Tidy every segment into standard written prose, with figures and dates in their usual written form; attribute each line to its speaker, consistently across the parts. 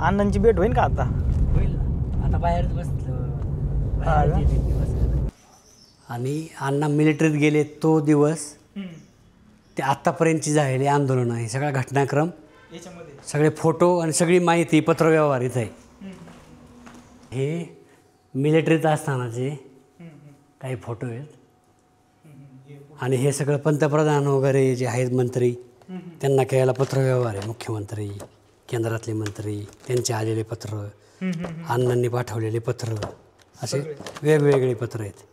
Speaker 1: अण्णांची भेट होईल का आता?
Speaker 2: होईल ना, आता बाहेरच बसलो. आणि अण्णा मिलिटरीत गेले तो दिवस ते आत्तापर्यंतची झालेली आंदोलनं हे सगळा घटनाक्रम
Speaker 1: याच्यामध्ये
Speaker 2: सगळे फोटो आणि सगळी माहिती पत्रव्यवहार इथं आहे. हे मिलिटरीत असतानाचे काही फोटो आहेत आणि हे सगळं पंतप्रधान वगैरे जे आहेत मंत्री त्यांना केलेला पत्रव्यवहार आहे. मुख्यमंत्री, केंद्रातले मंत्री, त्यांचे आलेले पत्र, अण्णांनी पाठवलेले पत्र, असे वेगवेगळे पत्र आहेत.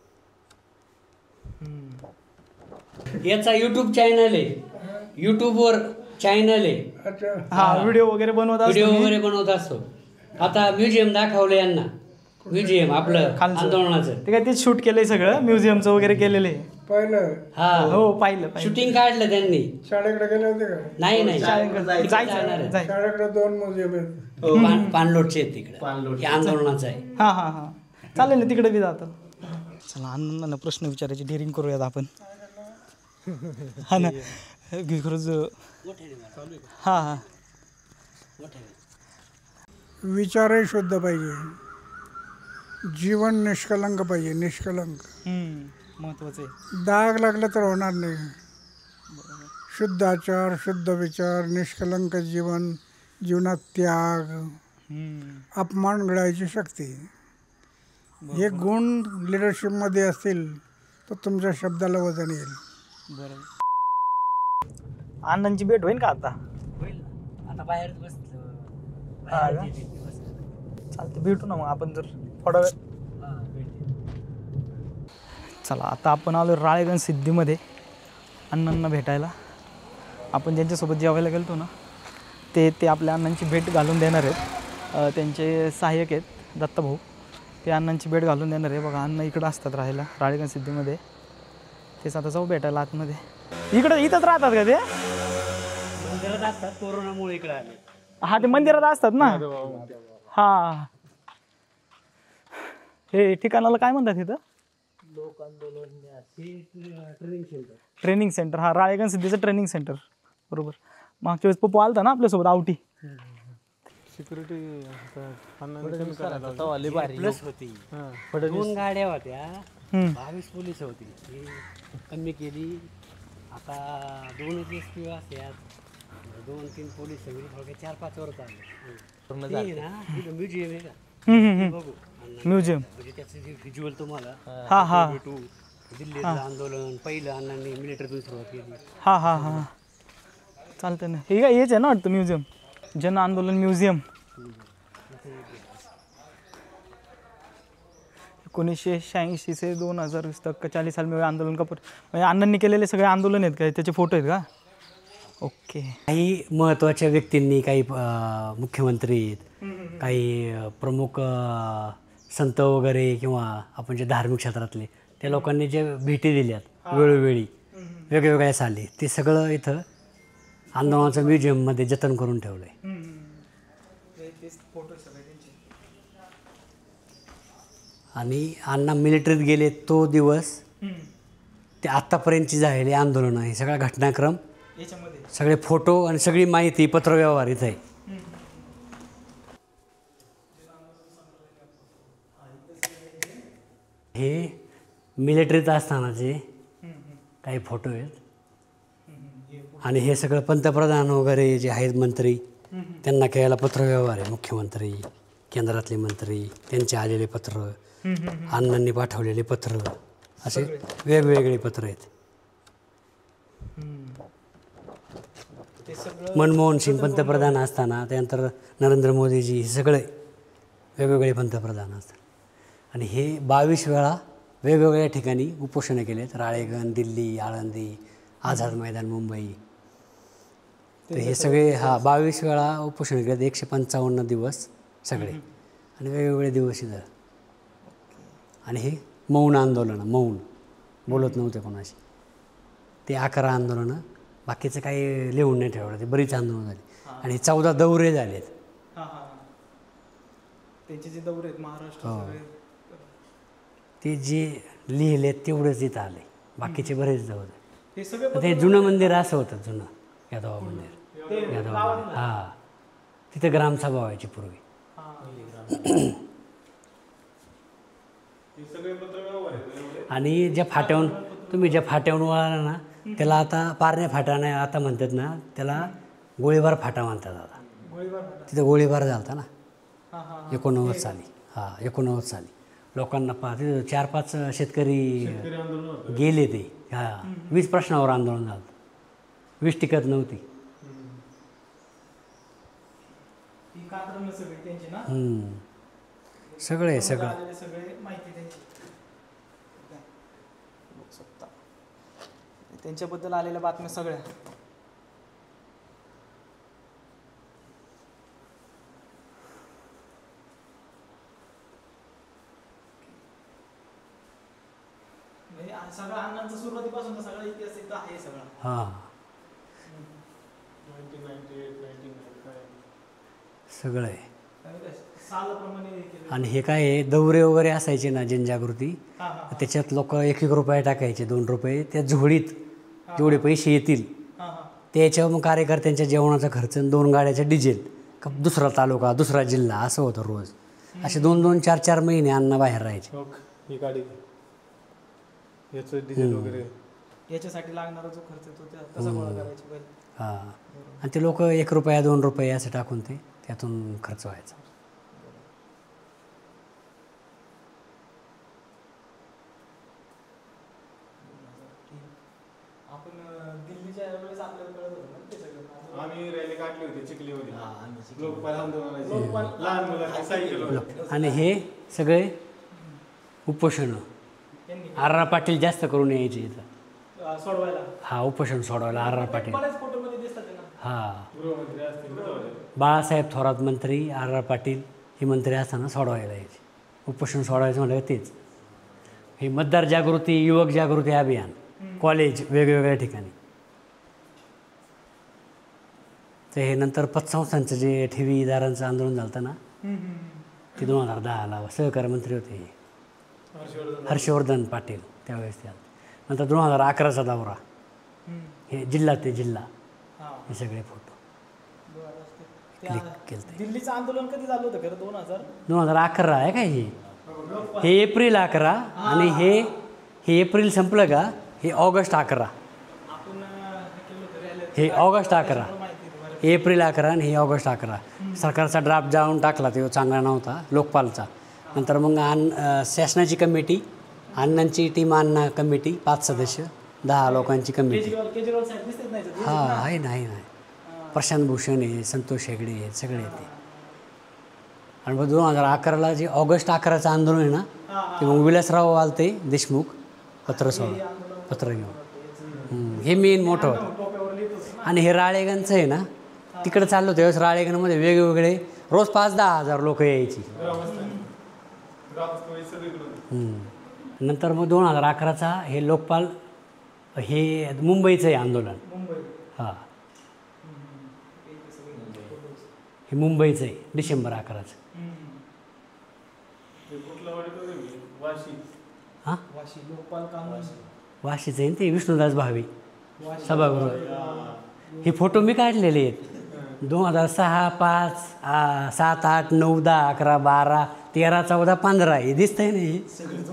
Speaker 2: याचा यूट्यूब चॅनल आहे, यूट्यूबवर चॅनल आहे.
Speaker 1: हा व्हिडिओ वगैरे
Speaker 2: बनवत असतो. आता म्युझियम दाखवलं यांना, म्युझियम आपलं आंदोलनाचं
Speaker 1: ते काय ते शूट केलंय सगळं, म्युझियमचं वगैरे केलेलं आहे.
Speaker 3: पाहिलं?
Speaker 2: हा
Speaker 1: हो पाहिलं.
Speaker 2: शूटिंग काढलं त्यांनी.
Speaker 3: शाळेकडे गेले होते का?
Speaker 2: नाही
Speaker 1: जायचं.
Speaker 3: शाळेकडे 2 म्युझियम आहेत.
Speaker 2: पाणलोटचे आहेत तिकडे, हे आंदोलनाचं आहे.
Speaker 1: हा चालेल ना, तिकडे बी जातं. चला अण्णांना प्रश्न विचारायची डेअरिंग करूयात आपण. हा ना, खरंच. हा
Speaker 3: विचारही शुद्ध पाहिजे, जीवन निष्कलंक पाहिजे, निष्कलंक.
Speaker 1: महत्वाचं आहे.
Speaker 3: डाग लागला तर होणार नाही. शुद्ध आचार, शुद्ध विचार, निष्कलंक जीवन, जीवनात त्याग, अपमान घडायची शक्ती, हे गुण लिडरशिपमध्ये असतील तर तुमच्या शब्दाला वजन येईल.
Speaker 1: बरोबर. अण्णांची भेट होईल का आता?
Speaker 2: होईल ना, आता बाहेरच बसलो.
Speaker 1: चालतं, भेटू ना मग आपण जर थोडा वेळ. चला आता आपण आलो राळेगण सिद्धीमध्ये अण्णांना भेटायला. आपण ज्यांच्यासोबत जेवायला गेलतो ना ते आपल्या अण्णांची भेट घालून देणार आहेत. त्यांचे सहाय्यक आहेत दत्ताभाऊ, ते अण्णांची भेट घालून देणार आहे. बघा अण्णा इकडं असतात राहायला राळेगण सिद्धीमध्ये. तेच आता जाऊ भेटायला आतमध्ये. इथंच राहतात का ते?
Speaker 2: मंदिरात असतात, कोरोनामुळे इकडे आले.
Speaker 1: हा ते मंदिरात असतात ना. हा हे ठिकाणाला काय म्हणतात इथं?
Speaker 2: लोक आंदोलन ट्रेनिंग सेंटर.
Speaker 1: Training centre. हा राळेगण सिद्धीचं ट्रेनिंग सेंटर. बरोबर. मागच्या वेळेस पप्पू आलता ना आपल्यासोबत आवटी.
Speaker 4: सिक्युरिटी
Speaker 2: दोन गाड्या होत्या, 22 पोलीस होती, ती कमी केली. आता 2 SP असतात, 2-3 पोलीस सगळी बघा, 4-5 वर चालले ना. म्युझियम आहे का? बघू
Speaker 1: म्युझियम,
Speaker 2: म्हणजे त्याचं जे व्हिज्युअल तुम्हाला
Speaker 1: हा
Speaker 2: भेटू. दिल्लीतलं आंदोलन पहिलं अण्णांनी मिलिटरीतून सुरुवात केली.
Speaker 1: हा चालतं ना. हे काय हेच आहे ना वाटतं म्युझियम, जन आंदोलन म्युझियम. 1986 से 2020 तक 40 साल में आंदोलन का म्हणजे अण्णांनी केलेले सगळे आंदोलन आहेत का, त्याचे फोटो आहेत का? ओके.
Speaker 2: काही महत्त्वाच्या व्यक्तींनी, काही मुख्यमंत्री आहेत, काही प्रमुख संत वगैरे किंवा आपण जे धार्मिक क्षेत्रातले त्या लोकांनी जे भेटी दिल्यात वेळोवेळी वेगवेगळ्या साली, ते सगळं इथं आंदोलनाचं म्युझियममध्ये जतन करून ठेवलं आहे. आणि अण्णा मिलिटरीत गेले तो दिवस ते आत्तापर्यंतची झालेली आंदोलनं हे सगळा घटनाक्रम सगळे फोटो आणि सगळी माहिती पत्रव्यवहार इथं आहे. हे मिलिटरीत असतानाचे काही फोटो आहेत आणि हे सगळं पंतप्रधान वगैरे जे आहेत मंत्री त्यांना केलेला पत्रव्यवहार आहे. मुख्यमंत्री, केंद्रातले मंत्री, त्यांचे आलेले पत्र, अण्णांनी पाठवलेले पत्र, असे वेगवेगळे पत्र आहेत. मनमोहन सिंग पंतप्रधान असताना, त्यानंतर नरेंद्र मोदीजी, हे सगळे वेगवेगळे पंतप्रधान असतात. आणि हे 22 वेळा वेगवेगळ्या ठिकाणी उपोषणं केलेत. राळेगण, दिल्ली, आळंदी, आझाद मैदान, मुंबई. तर हे सगळे 22 वेळा उपोषण केलेत. 155 दिवस सगळे आणि वेगवेगळे दिवस इथं. आणि हे मौन आंदोलनं, मौन बोलत नव्हते कोणाशी, ते 11 आंदोलनं. बाकीचं काही लिहून नाही ठेवलं, ते बरीच आंदोलनं झाली. आणि 14 दौरे झालेत.
Speaker 1: त्यांचे जे दौरे आहेत महाराष्ट्र,
Speaker 2: ते जे लिहिलेत तेवढंच इथं आले, बाकीचे बरेच दौरे. ते जुनं मंदिर असं होतं, जुनं यादवा मंदिर. यादवा मंदिर. तिथे ग्रामसभा व्हायची पूर्वी. आणि ज्या फाट्याहून तुम्ही ज्या फाट्याहून वळाला ना त्याला आता पारण्या फाटा नाही आता म्हणतात ना, त्याला गोळीबार फाटा म्हणतात आता. तिथे गोळीबार झाला ना 89 साली. 89 साली लोकांना तिथे 4-5 शेतकरी गेले ते. 20 प्रश्नावर आंदोलन झालं. 20 टिकत नव्हती. सगळे
Speaker 1: त्यांच्याबद्दल आलेल्या बातम्या सगळ्या. सगळं अण्णांचा सुरुवातीपासून सगळा इतिहास एकदा आहे सगळा.
Speaker 2: सगळं आहे. आणि हे काय आहे, दौरे वगैरे असायचे ना जनजागृती, त्याच्यात लोक 1-1 रुपये टाकायचे, 2 रुपये त्या झोळीत जेवढे पैसे येतील त्याच्यावर मग कार्यकर्त्यांच्या जेवणाचा खर्च, 2 गाड्याचा डिझेल, दुसरा तालुका दुसरा जिल्हा असं होतं रोज. असे 2-2, 4-4 महिने अन्न बाहेर राहायचे.
Speaker 4: ही गाडी याचं डिझेल वगैरे
Speaker 1: याच्यासाठी लागणारा जो खर्च तो तसा गोळा करायचा पहिले.
Speaker 2: आणि ते लोक 1 रुपया 2 रुपये असं टाकून ते त्यातून खर्च व्हायचा.
Speaker 1: आपण दिल्लीच्या वेळेस आपल्याला कळत होतं ना ते सगळं.
Speaker 4: आम्ही रॅली काढली होती चिखलीमध्ये. लोकपाल आंदोलनाची लहान मुलांची सायकल.
Speaker 2: आणि हे सगळे उपोषण आर पाटील जास्त करून यायचे इथं
Speaker 1: सोडवायला.
Speaker 2: उपोषण सोडवायला आर पाटील.
Speaker 1: फोटोमध्ये दिसतात ना.
Speaker 4: गृहमंत्री असतील.
Speaker 2: बाळासाहेब थोरात मंत्री, आर पाटील हे मंत्री असताना सोडवायला यायचे. उपोषण सोडवायचं म्हटलं तेच. हे मतदार जागृती, युवक जागृती अभियान, कॉलेज वेगवेगळ्या ठिकाणी. तर हे नंतर पतसंस्थांचं जे ठेवीदारांचं आंदोलन झालं ना ते 2010ला सहकार मंत्री होते हर्षवर्धन पाटील त्यावेळेस. त्या नंतर 2011चा दौरा, हे जिल्हा ते जिल्हा, हे सगळे फोटो क्लिक केले.
Speaker 1: दिल्लीचं आंदोलन कधी झालं होतं खरं?
Speaker 2: 2011 आहे का हे एप्रिल 11 आणि हे एप्रिल संपलं का हे ऑगस्ट 11. हे ऑगस्ट 11, एप्रिल 11 आणि हे ऑगस्ट 11. सरकारचा ड्राफ्ट जाऊन टाकला, तो चांगला नव्हता लोकपालचा. नंतर मग शासनाची कमिटी, अण्णांची टीम, अण्णा कमिटी 5 सदस्य 10 लोकांची कमिटी. आहे नाही प्रशांत भूषण आहे, संतोष हेगडे आहेत, सगळे येते. आणि मग 2011ला जे ऑगस्ट 11चं आंदोलन आहे ना ते मग विलासराव आलते देशमुख पत्र घेऊन. हे मेन मोठं होतं. आणि हे राळेगणचं आहे ना तिकडं चाललं होतं त्यावेळेस. राळेगणमध्ये वेगवेगळे रोज 5-10 हजार लोक यायची. नंतर मग 2011चा हे लोकपाल, हे मुंबईचं आहे आंदोलन. हे मुंबईचं आहे डिसेंबर 11चं. वाशीचं आहे ते विष्णुदास भावे सभागृह. हे फोटो मी काढलेले आहेत 2006, 5, 7, 8, 9, 10, 11, 12, 13, 14, 15 हे दिसतंय ना हे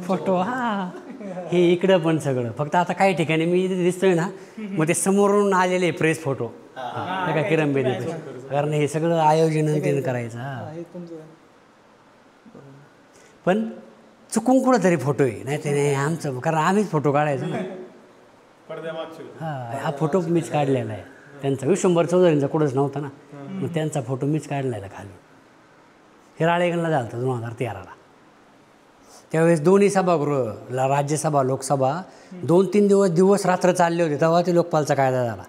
Speaker 2: फोटो. हे इकडं पण सगळं. फक्त आता काही ठिकाणी मी इथे दिसतोय ना मग ते समोरून आलेले प्रेस फोटो का किरण बेदी, कारण हे सगळं आयोजन ते करायचं. पण चुकून कुठं तरी फोटो आहे, नाही ते नाही आमचं, कारण आम्हीच फोटो काढायचो ना. हा फोटो मीच काढलेला आहे त्यांचा. विश्वंभर चौधरींचा कुठंच नव्हता ना, मग त्यांचा फोटो मीच काढलेला खाली. हे राळेगणला झालं होतं 2013ला. त्यावेळेस दोन्ही सभागृहला, राज्यसभा लोकसभा 2-3 दिवस रात्र चालले होते, तेव्हा ते लोकपालचा कायदा झाला.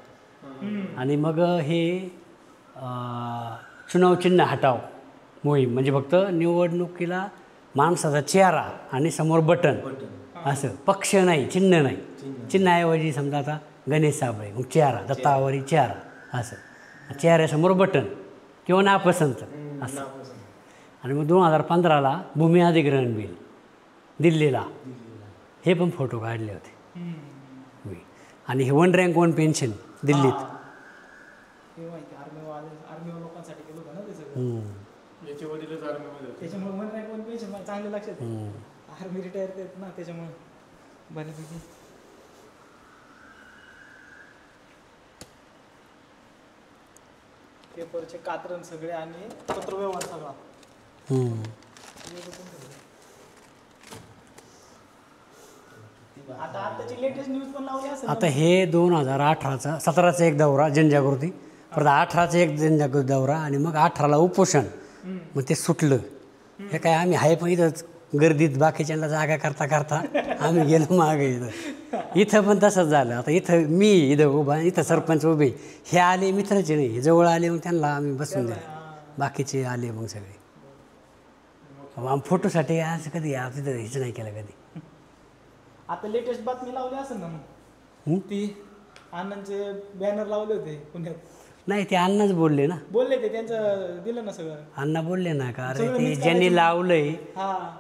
Speaker 2: आणि मग हे चुनाव चिन्ह हटाव मोहीम, म्हणजे फक्त निवडणुकीला माणसाचा चेहरा आणि समोर बटन असं, पक्ष नाही, चिन्ह नाही. चिन्हाऐवजी समजा आता गणेश साबळे मग चेहरा, दत्तावरी चेहरा असं, चेहऱ्यासमोर बटन किंवा नापसंत असं. आणि मग 2015ला भूमी अधिग्रहण बिल दिल्लीला, हे पण फोटो काढले होते. आणि हे 1 रँक 1 पेन्शन दिल्लीत.
Speaker 4: याचे वडीलच आर्मीमध्ये होते.
Speaker 1: त्याच्यामुळे वन रँक वन पेन्शन मला चांगलं लक्षात आहे. आर्मी रिटायर आहेत ना त्याच्यामुळे बऱ्यापैकी. पेपरचे कात्रण सगळे आणि पत्रव्यवहार सगळा. आता आताची लेटेस्ट न्यूज पण लावली असेल.
Speaker 2: आता हे 2018चा 17चा एक दौरा जनजागृती, परत 18चा एक जनजागृती दौरा आणि मग 18ला उपोषण. मग ते सुटलं. हे काय आम्ही आहे पण इथंच गर्दीत बाकीच्यांना जागा करता करता आम्ही गेलो मागे. इथं पण तसंच झालं. आता इथं मी इथं उभा, इथं सरपंच उभे, हे आले मित्राचे नाही, जवळ आले मग त्यांना आम्ही बसून दिलं. बाकीचे आले मग सगळे. फोटोसाठी आज कधी तिथं हेच नाही केलं कधी.
Speaker 1: आता लेटेस्ट बातमी लावली असेल ना मग ती अण्णांचे बॅनर लावले होते पुण्यात.
Speaker 2: नाही ते अण्णाच बोलले ना.
Speaker 1: बोलले ते त्यांचं दिलं ना सगळं.
Speaker 2: अण्णा बोलले ना का अरे ते ज्यांनी लावलंय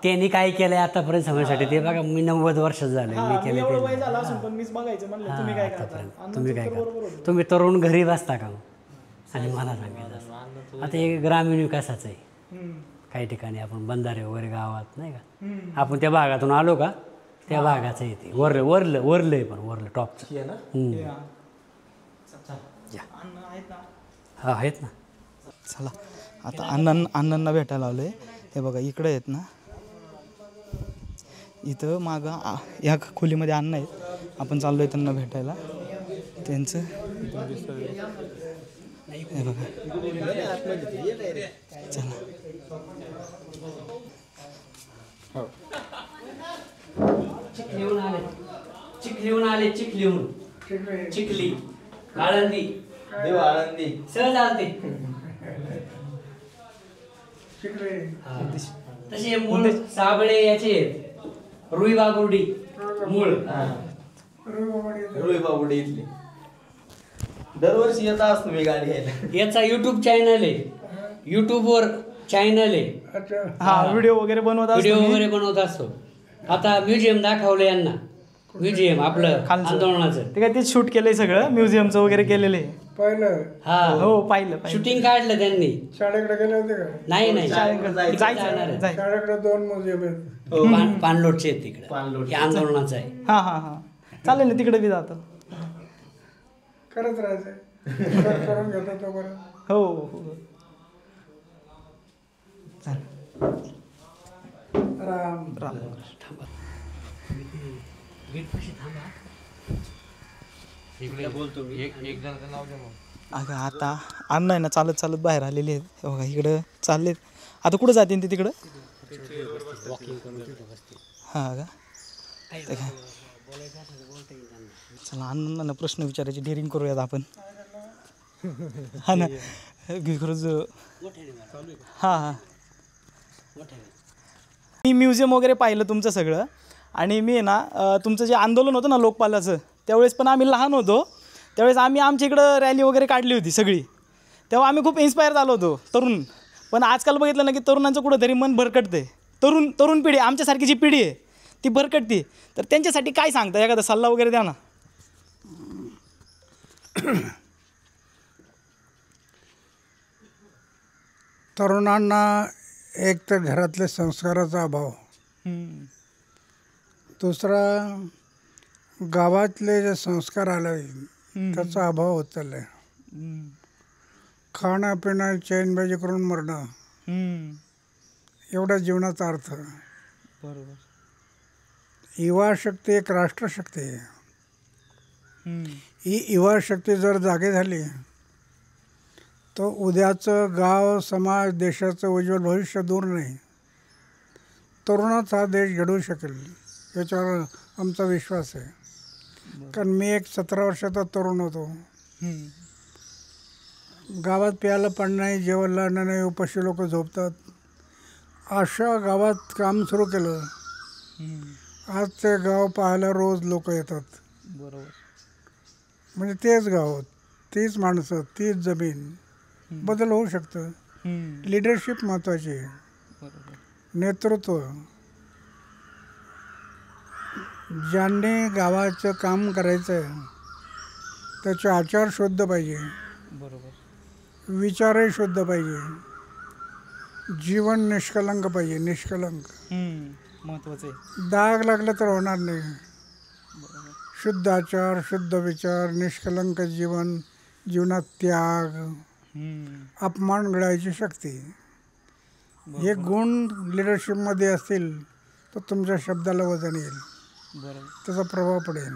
Speaker 2: त्यांनी काय केलंय आतापर्यंत समजण्यासाठी. ते बघा मी 90 वर्षात झाले मी केले.
Speaker 1: एवढं वय झालं असून पण मीच बघायचं म्हणलं तुम्ही काय करता.
Speaker 2: तुम्ही काय करता, तुम्ही तरुण घरी बसता का आणि मला सांगायचं असं. आता हे ग्रामीण विकासाचं आहे. काही ठिकाणी आपण बंधारे वगैरे गावात नाही का, आपण त्या भागातून आलो का त्या भागाचं येते. वरलं आहे पण वरलं टॉपचं. हा आहेत ना.
Speaker 1: चला आता अण्णांना भेटायला आलोय. हे बघा इकडे आहेत ना, इथं मागं या खोलीमध्ये अण्णा आहेत. आपण चाललोय त्यांना भेटायला. त्यांचं हे बघा. चला
Speaker 2: चिखलीहून आले चिखली आळंदी सहज आलते. तसे मूळ साबळे याचे रुई बागुर्डी मूळ.
Speaker 5: रुई बाबुडी इथली दरवर्षी येत असतो मी गाडी घ्यायला.
Speaker 2: याचा यूट्यूब चॅनल आहे. यूट्यूबवर चॅनल आहे.
Speaker 1: हा व्हिडिओ वगैरे
Speaker 2: बनवत असतो. आता म्युझियम दाखवलं यांना. म्युझियम आपलं आंदोलनाचं
Speaker 1: ते काय ते शूट केलंय सगळं. म्युझियमचं वगैरे केलेलं आहे.
Speaker 3: पाहिलं.
Speaker 2: हा
Speaker 1: हो पाहिलं.
Speaker 2: शूटिंग काढलं त्यांनी.
Speaker 3: शाळेकडे गेले होते का?
Speaker 2: नाही
Speaker 1: जायचं.
Speaker 3: शाळेकडे 2 म्युझियम आहेत.
Speaker 2: पाणलोटचे आहेत तिकडे. हे आंदोलनाचं आहे.
Speaker 1: हा चालेल ना, तिकडे बी जातो.
Speaker 3: करत राहायचं. करून घेतो तो बरं.
Speaker 1: हो
Speaker 3: राम
Speaker 1: राम. अगं आता अण्णा आहे ना चालत बाहेर आलेले आहेत. हे बघा इकडं चाललेत. आता कुठं जाते ते तिकडं. हा का. चला अण्णांना प्रश्न विचारायची डेअरिंग करूयात आपण. हा ना खरंच. हा मी म्युझियम वगैरे पाहिलं तुमचं सगळं. आणि मी ना तुमचं जे आंदोलन होतं ना लोकपालाचं, त्यावेळेस पण आम्ही लहान होतो. त्यावेळेस आम्ही आमच्या इकडं रॅली वगैरे काढली होती सगळी. तेव्हा आम्ही खूप इन्स्पायर झालो होतो तरुण. पण आजकाल बघितलं ना की तरुणांचं कुठंतरी मन भरकटते. तरुण पिढी आमच्यासारखी जी पिढी आहे ती भरकटते. तर त्यांच्यासाठी काय सांगता, एखादा सल्ला वगैरे द्या ना.
Speaker 3: तरुणांना एक तर घरातल्या संस्काराचा अभाव, दुसरा गावातले जे संस्कार आले त्याचा अभाव होत चाललाय. खाणं पिणं चैनबाजी करून मरणं एवढा जीवनाचा अर्थ.
Speaker 1: बरोबर.
Speaker 3: युवा शक्ती एक राष्ट्रशक्ती आहे. ही युवा शक्ती जर जागी झाली तो उद्याचं गाव समाज देशाचं उज्ज्वल भविष्य दूर नाही. तरुणाच हा देश घडवू शकेल याच्यावर आमचा विश्वास आहे. कारण मी एक 17 वर्षाचा तरुण होतो. गावात प्यायला पाणी नाही, जेवण अन्न नाही, उपाशी लोक झोपतात. अशा गावात काम सुरू केलं. आज ते गाव पाहायला रोज लोक येतात.
Speaker 1: बरोबर.
Speaker 3: म्हणजे तेच गाव, तीच माणसं, तीच जमीन. बदल होऊ शकतं. लिडरशिप महत्त्वाची आहे. नेतृत्व. ज्यांनी गावाचं काम करायचं आहे त्याचे आचार शुद्ध पाहिजे.
Speaker 1: बरोबर.
Speaker 3: विचारही शुद्ध पाहिजे. जीवन निष्कलंक पाहिजे, निष्कलंक.
Speaker 1: महत्वाचं आहे.
Speaker 3: डाग लागला तर होणार नाही. शुद्ध आचार, शुद्ध विचार, निष्कलंक जीवन, जीवनात त्याग, अपमान घडायची शक्ती, हे गुण लिडरशिपमध्ये असतील तर तुमच्या शब्दाला वजन येईल,
Speaker 1: बरोबर.
Speaker 3: त्याचा प्रभाव पडेल.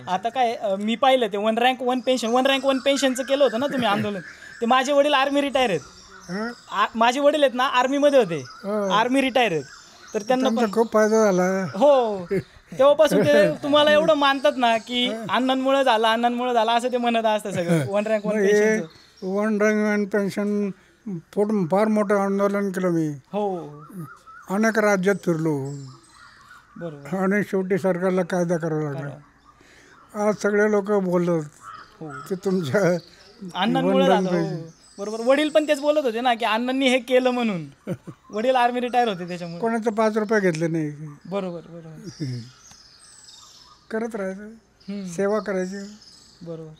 Speaker 1: आता काय मी पाहिलं ते वन रँक वन पेन्शनचं केलं होतं ना तुम्ही आंदोलन. ते माझे वडील आर्मी रिटायर आहेत.
Speaker 3: हं?
Speaker 1: माझे वडील आहेत ना आर्मीमध्ये होते,
Speaker 3: हो.
Speaker 1: आर्मी रिटायर आहेत. तर त्यांना
Speaker 3: तुमचा
Speaker 1: पण
Speaker 3: खूप फायदा झाला.
Speaker 1: हो, तेव्हापासून ते तुम्हाला एवढं मानतात ना की अण्णांमुळे झालं असं ते म्हणत असतं सगळं. वन रँक वन
Speaker 3: हे
Speaker 1: पेन्शनचं.
Speaker 3: वन रँक वन पेन्शन फार मोठं आंदोलन केलं मी.
Speaker 1: हो,
Speaker 3: अनेक राज्यात फिरलो
Speaker 1: बरोबर.
Speaker 3: आणि शेवटी सरकारला कायदा करावा लागला. आज सगळे लोक बोलत
Speaker 1: हो,
Speaker 3: की तुमच्या
Speaker 1: अण्णांमुळे झालं. हो, बरोबर. वडील पण तेच बोलत होते ना की अण्णांनी हे केलं म्हणून. वडील आर्मी रिटायर होते त्याच्यामुळे.
Speaker 3: कोणाचे 5 रुपये घेतले नाही.
Speaker 1: बरोबर बरोबर
Speaker 3: करत राहायचं, सेवा करायची.
Speaker 1: बरोबर.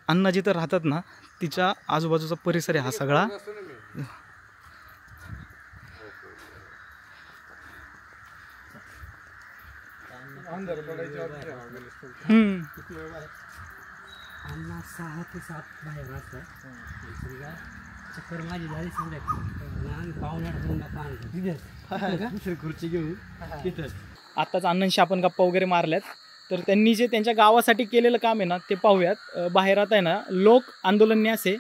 Speaker 1: अण्णा जिथं राहतात ना तिच्या आजूबाजूचा परिसर आहे हा सगळा.
Speaker 2: अण्णा 6 ते 7 बाहेर असतात. समजा चक्कर माझी झाली संध्याकाळी आम्ही पाहुण्यात जाऊन पाहतो दुसरी खुर्ची घेऊन तिथंच.
Speaker 1: आत्ताच अण्णांशी आपण गप्पा वगैरे मारल्यात. तर त्यांनी जे त्यांच्या गावासाठी केलेलं काम आहे ना ते पाहूयात. बाहेर आता आहे ना लोक आंदोलन न्यास आहे,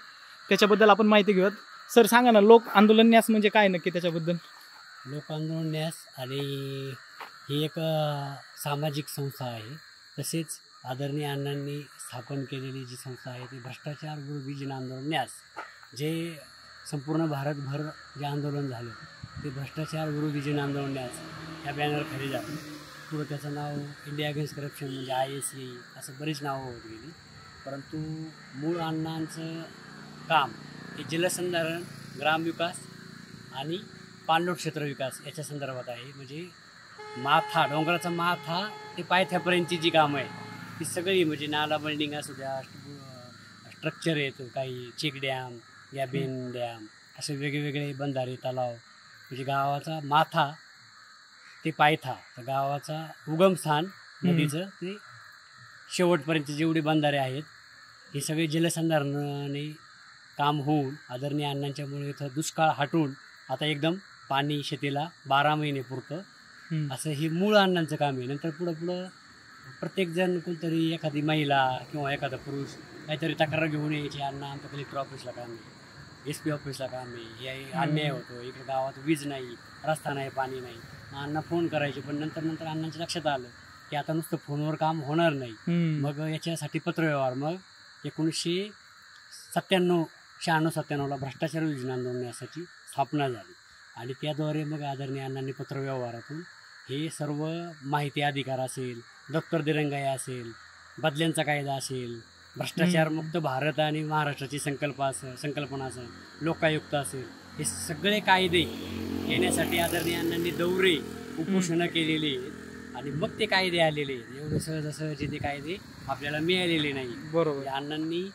Speaker 1: त्याच्याबद्दल आपण माहिती घेऊयात. सर सांगा ना, लोक आंदोलन न्यास म्हणजे काय नक्की त्याच्याबद्दल?
Speaker 2: लोक आंदोलन न्यास आणि ही एक सामाजिक संस्था आहे. तसेच आदरणीय अण्णांनी स्थापन केलेली जी संस्था आहे ती भ्रष्टाचार विरोधी जन आंदोलन न्यास, जे संपूर्ण भारतभर जे आंदोलन झालं ते भ्रष्टाचार विरोधी जन आंदोलन न्यास या बॅनर खाली जातं. पुढं त्याचं नाव इंडिया अगेन्स्ट करप्शन म्हणजे ISA असं बरीच नावं होत गेली. परंतु मूळ अण्णांचं काम हे जलसंधारण, ग्रामविकास आणि पाणलोट क्षेत्र विकास याच्या संदर्भात आहे. म्हणजे माथा, डोंगराचा माथा ते पायथ्यापर्यंतची जी कामं आहे ती सगळी, म्हणजे नाला बिल्डिंग असू द्या, स्ट्रक्चर येतो, काही चेक डॅम, गॅबिन डॅम, असे वेगवेगळे बंधारे, तलाव, म्हणजे गावाचा माथा ते पायथा, तर गावाचा उगमस्थान नदीचं ते शेवटपर्यंत जेवढे बंधारे आहेत हे सगळे जलसंधारणाने काम होऊन आदरणीय अण्णांच्यामुळे इथं दुष्काळ हटून आता एकदम पाणी शेतीला 12 महिने पुरतं, असं हे मूळ अण्णांचं काम आहे. नंतर पुढं प्रत्येकजण कोणतरी एखादी महिला किंवा एखादा पुरुष काहीतरी तक्रार घेऊन यायची, अण्णा आमचं कलेक्टर ऑफिसला काम आहे, SP ऑफिसला काम आहे, हे अन्याय होतो, इकडे गावात वीज नाही, रस्ता नाही, पाणी नाही. अण्णा फोन करायचे, पण नंतर अण्णांच्या लक्षात आलं की आता नुसतं फोनवर काम होणार नाही. मग याच्यासाठी पत्रव्यवहार, मग 1996-97ला भ्रष्टाचार योजना आंदोलन यासाठी स्थापना झाली आणि त्याद्वारे मग आदरणीय अण्णांनी पत्रव्यवहारातून हे सर्व माहिती अधिकार असेल, दप्तर दिरंगाई असेल, बदल्यांचा कायदा असेल, भ्रष्टाचारमुक्त भारत आणि महाराष्ट्राची संकल्पना असेल, लोकायुक्त असेल, हे सगळे कायदे येण्यासाठी आदरणीय अण्णांनी दौरे, उपोषणं केलेली आहेत आणि मग ते कायदे आलेले आहेत. एवढे सहजासहजी ते कायदे आपल्याला मिळालेले नाही.
Speaker 1: बरोबर.
Speaker 2: अण्णांनी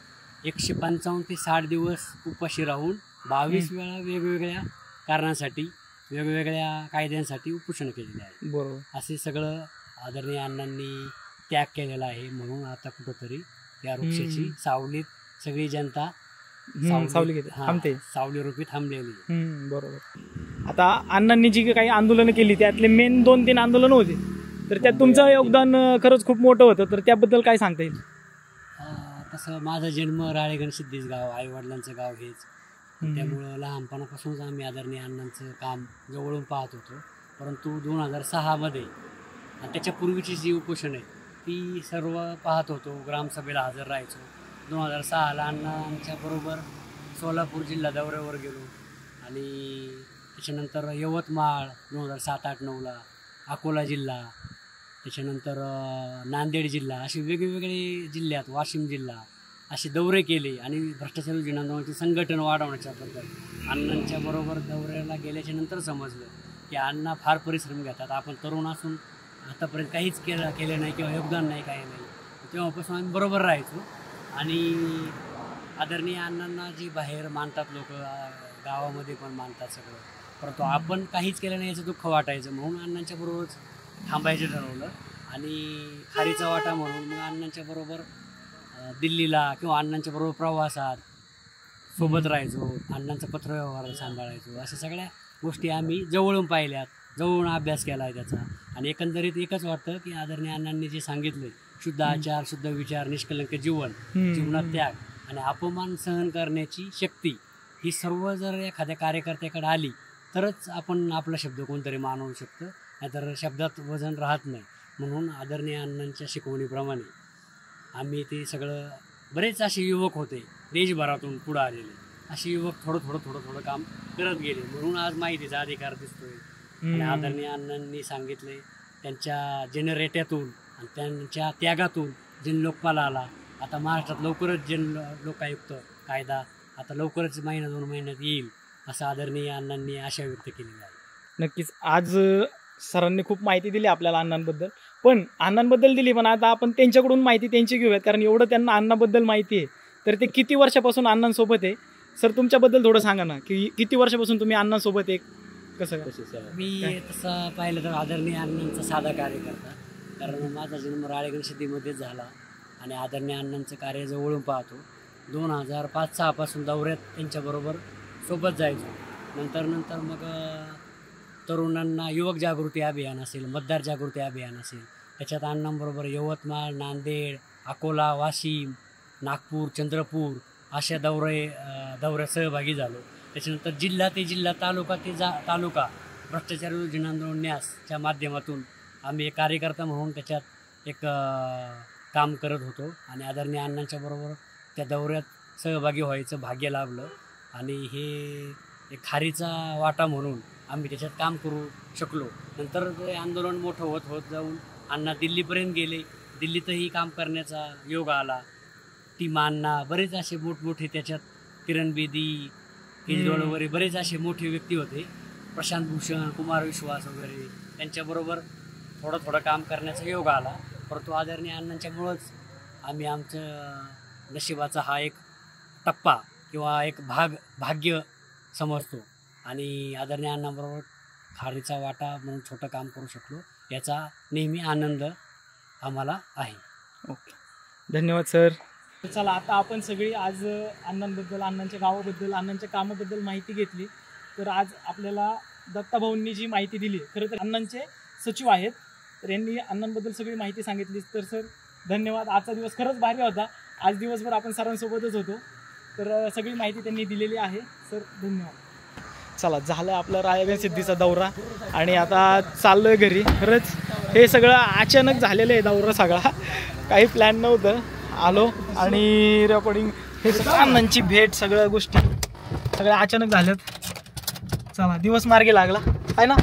Speaker 2: 155 ते 60 दिवस उपाशी राहून 22 वेळा वेगवेगळ्या कारणासाठी, वेगवेगळ्या कायद्यांसाठी उपोषण केलेले आहे.
Speaker 1: बरोबर.
Speaker 2: असे सगळं आदरणीय अण्णांनी त्याग केलेला आहे. म्हणून आता कुठंतरी त्या वृक्षाची सावलीत सगळी जनता
Speaker 1: सावली घेते, थांबते,
Speaker 2: सावली रूपी थांबलेली.
Speaker 1: बरोबर. आता अण्णांनी जी काही आंदोलनं केली त्यातले मेन 2-3 आंदोलनं होते, तर त्यात तुमचं योगदान खरंच खूप मोठं होतं, तर त्याबद्दल काय सांगता येईल?
Speaker 2: तसं माझा जन्म राळेगण सिद्धीच गाव, आईवडिलांचं गाव हेच, त्यामुळं लहानपणापासूनच आम्ही आदरणीय अण्णांचं काम जवळून पाहत होतो. परंतु 2006मध्ये आणि त्याच्यापूर्वीची जी उपोषण आहे ती सर्व पाहत होतो, ग्रामसभेला हजर राहायचो. 2006ला अण्णांच्याबरोबर सोलापूर जिल्हा दौऱ्यावर गेलो आणि त्याच्यानंतर यवतमाळ 2007-08-09ला, अकोला जिल्हा, त्याच्यानंतर नांदेड जिल्हा, असे वेगवेगळे जिल्ह्यात, वाशिम जिल्हा, असे दौरे केले आणि भ्रष्टाचार विरोधी आंदोलनाचे संघटन वाढवण्याच्याबद्दल अण्णांच्या बरोबर दौऱ्याला गेल्याच्या नंतर समजलं की अण्णा फार परिश्रम घेतात. आपण तरुण असून आतापर्यंत काहीच केलं नाही किंवा योगदान नाही, काही नाही. तेव्हापासून आम्ही बरोबर राहायचो आणि आदरणीय अण्णांना जी बाहेर मानतात लोक, गावामध्ये पण मानतात सगळं, परंतु आपण काहीच केलं नाही याचं दुःख वाटायचं, म्हणून अण्णांच्या बरोबरच थांबायचं ठरवलं. आणि खारीचा वाटा म्हणून मग अण्णांच्या बरोबर दिल्लीला किंवा अण्णांच्या बरोबर प्रवासात सोबत राहायचो, अण्णांचा पत्रव्यवहार सांभाळायचो. अशा सगळ्या गोष्टी आम्ही जवळून पाहिल्यात, जवळून अभ्यास केला आहे त्याचा. आणि एकंदरीत एकच वाटतं की आदरणीय अण्णांनी जे सांगितलं, शुद्ध आचार, शुद्ध विचार, निष्कलंक जीवन, जीवनात त्याग आणि अपमान सहन करण्याची शक्ती, ही सर्व जर एखाद्या कार्यकर्त्याकडे आली तरच आपण आपला शब्द कोणतरी मानवू शकतं, नाहीतर शब्दात वजन राहत नाही. म्हणून आदरणीय अण्णांच्या शिकवणीप्रमाणे आम्ही ते सगळं, बरेच असे युवक होते देशभरातून पुढं आलेले, असे युवक थोडं काम करत गेले, म्हणून आज माहितीचा अधिकार दिसतोय. आणि आदरणीय अण्णांनी सांगितले त्यांच्या जनरेट्यातून आणि त्यांच्या त्यागातून जन लोकपाल आला. आता महाराष्ट्रात लवकरच जन लोकायुक्त कायदा आता लवकरच महिना 2 महिन्यात येईल, असं आदरणीय अण्णांनी आशा व्यक्त केलेली आहे.
Speaker 1: नक्कीच आज सरांनी खूप माहिती दिली आपल्याला अण्णांबद्दल, पण अण्णांबद्दल दिली, पण आता आपण त्यांच्याकडून माहिती त्यांची घेऊयात, कारण एवढं त्यांना अण्णाबद्दल माहिती आहे. तर ते किती वर्षापासून अण्णांसोबत आहे? सर तुमच्याबद्दल थोडं सांगा ना, की किती वर्षापासून तुम्ही अण्णांसोबत आहे, कसं काय?
Speaker 2: मी तसं पाहिलं तर आदरणीय अण्णांचा साधा कार्यकर्ता, कारण माझा जन्म राळेगण सिद्धीमध्येच झाला आणि आदरणीय अण्णांचं कार्य जवळून पाहतो. 2005-06 पासून दौऱ्यात त्यांच्याबरोबर सोबत जायचो. नंतर मग तरुणांना युवक जागृती अभियान असेल, मतदार जागृती अभियान असेल, त्याच्यात अण्णांबरोबर यवतमाळ, नांदेड, अकोला, वाशिम, नागपूर, चंद्रपूर अशा दौऱ्यात सहभागी झालो. त्याच्यानंतर जिल्हा ते जिल्हा, तालुका ते तालुका भ्रष्टाचार विरोधी जन आंदोलन न्यासच्या माध्यमातून आम्ही एक कार्यकर्ता म्हणून त्याच्यात एक काम करत होतो. आणि आदरणीय अण्णांच्या बरोबर त्या दौऱ्यात सहभागी व्हायचं भाग्य लाभलं. आणि हे एक खारीचा वाटा म्हणून आम्ही त्याच्यात काम करू शकलो. नंतर ते आंदोलन मोठं होत जाऊन अण्णा दिल्लीपर्यंत गेले, दिल्लीतही काम करण्याचा योग आला. टीमा अण्णा, बरेच असे मोठमोठे त्याच्यात, किरण बेदी, केजरीवाल वगैरे बरेच असे मोठे व्यक्ती होते, प्रशांत भूषण, कुमार विश्वास वगैरे, त्यांच्याबरोबर थोडं काम करण्याचा योग आला. परंतु आदरणीय अण्णांच्यामुळंच आम्ही आमचं नशिबाचा हा एक टप्पा किंवा एक भाग्य समजतो. आणि आदरणीय अण्णांबरोबर खारीचा वाटा म्हणून छोटं काम करू शकलो, याचा नेहमी आनंद आम्हाला आहे.
Speaker 1: ओके, धन्यवाद सर. चला, आता आपण सगळी आज अण्णांबद्दल, अण्णांच्या गावाबद्दल, अण्णांच्या कामाबद्दल माहिती घेतली. तर आज आपल्याला दत्ताभाऊंनी जी माहिती दिली, खरं तर अण्णांचे सचिव आहेत, तर यांनी अण्णांबद्दल सगळी माहिती सांगितली. तर सर धन्यवाद. आजचा दिवस खरंच भारी होता. आज दिवसभर आपण सरांसोबतच होतो, तर सगळी माहिती त्यांनी दिलेली आहे. सर धन्यवाद. चला, झालं आपला राळेगण सिद्धीचा दौरा आणि आता चाललो आहे घरी. खरंच हे सगळं अचानक झालेलं आहे दौरा सगळा, काही प्लॅन नव्हतं. आलो आणि रेकॉर्डिंग, हे सगळं अण्णांची भेट, सगळ्या गोष्टी सगळ्या अचानक झाल्यात. चला, दिवस मार्गी लागला आहे ना.